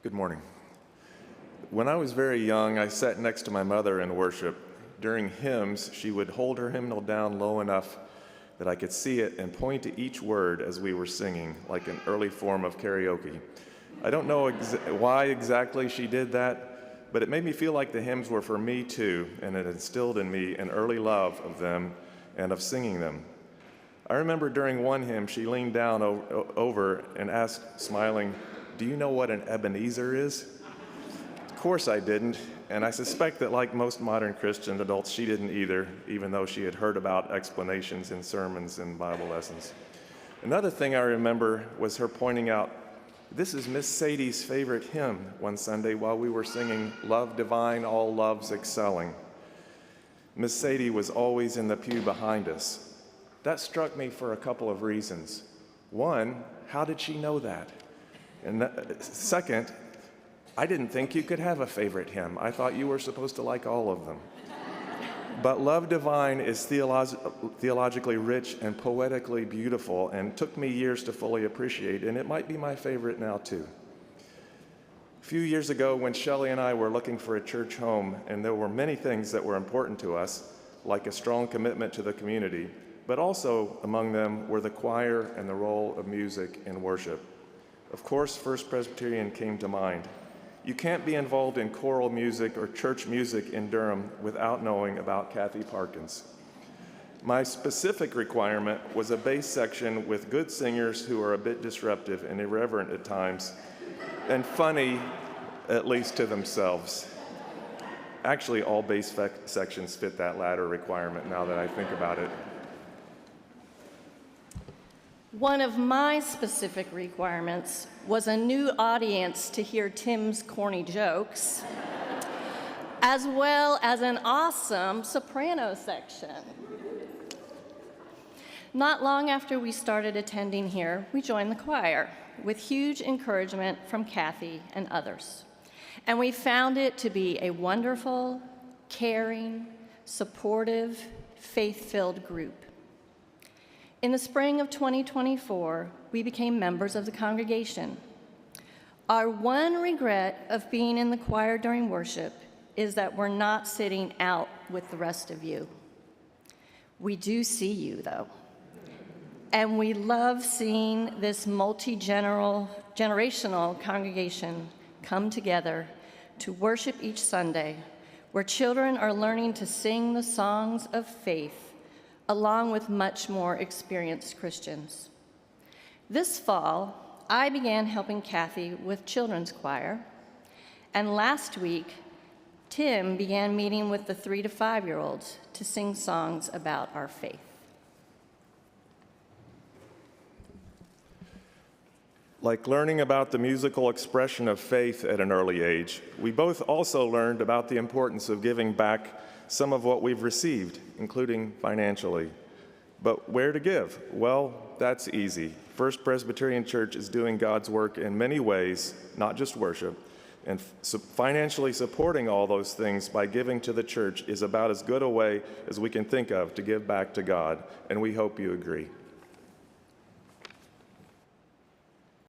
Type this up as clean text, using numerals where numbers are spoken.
Good morning. When I was very young, I sat next to my mother in worship. During hymns, she would hold her hymnal down low enough that I could see it and point to each word as we were singing, like an early form of karaoke. I don't know why exactly she did that, but it made me feel like the hymns were for me too, and it instilled in me an early love of them and of singing them. I remember during one hymn, she leaned down over and asked, smiling, "Do you know what an Ebenezer is?" Of course I didn't, and I suspect that like most modern Christian adults, she didn't either, even though she had heard about explanations in sermons and Bible lessons. Another thing I remember was her pointing out, "This is Miss Sadie's favorite hymn," one Sunday while we were singing "Love Divine, All Loves Excelling." Miss Sadie was always in the pew behind us. That struck me for a couple of reasons. One, how did she know that? And second, I didn't think you could have a favorite hymn. I thought you were supposed to like all of them. But Love Divine is theologically rich and poetically beautiful, and took me years to fully appreciate, and it might be my favorite now too. A few years ago, when Shelly and I were looking for a church home, and there were many things that were important to us, like a strong commitment to the community, but also among them were the choir and the role of music in worship. Of course, First Presbyterian came to mind. You can't be involved in choral music or church music in Durham without knowing about Kathy Parkins. My specific requirement was a bass section with good singers who are a bit disruptive and irreverent at times, and funny, at least to themselves. Actually, all bass sections fit that latter requirement now that I think about it. One of my specific requirements was a new audience to hear Tim's corny jokes, as well as an awesome soprano section. Not long after we started attending here, we joined the choir with huge encouragement from Kathy and others. And we found it to be a wonderful, caring, supportive, faith-filled group. In the spring of 2024, we became members of the congregation. Our one regret of being in the choir during worship is that we're not sitting out with the rest of you. We do see you, though. And we love seeing this multi-generational congregation come together to worship each Sunday, where children are learning to sing the songs of faith along with much more experienced Christians. This fall, I began helping Kathy with children's choir, and last week, Tim began meeting with the 3 to 5-year-olds to sing songs about our faith. Like learning about the musical expression of faith at an early age, we both also learned about the importance of giving back some of what we've received, including financially. But where to give? Well, that's easy. First Presbyterian Church is doing God's work in many ways, not just worship, and financially supporting all those things by giving to the church is about as good a way as we can think of to give back to God, and we hope you agree.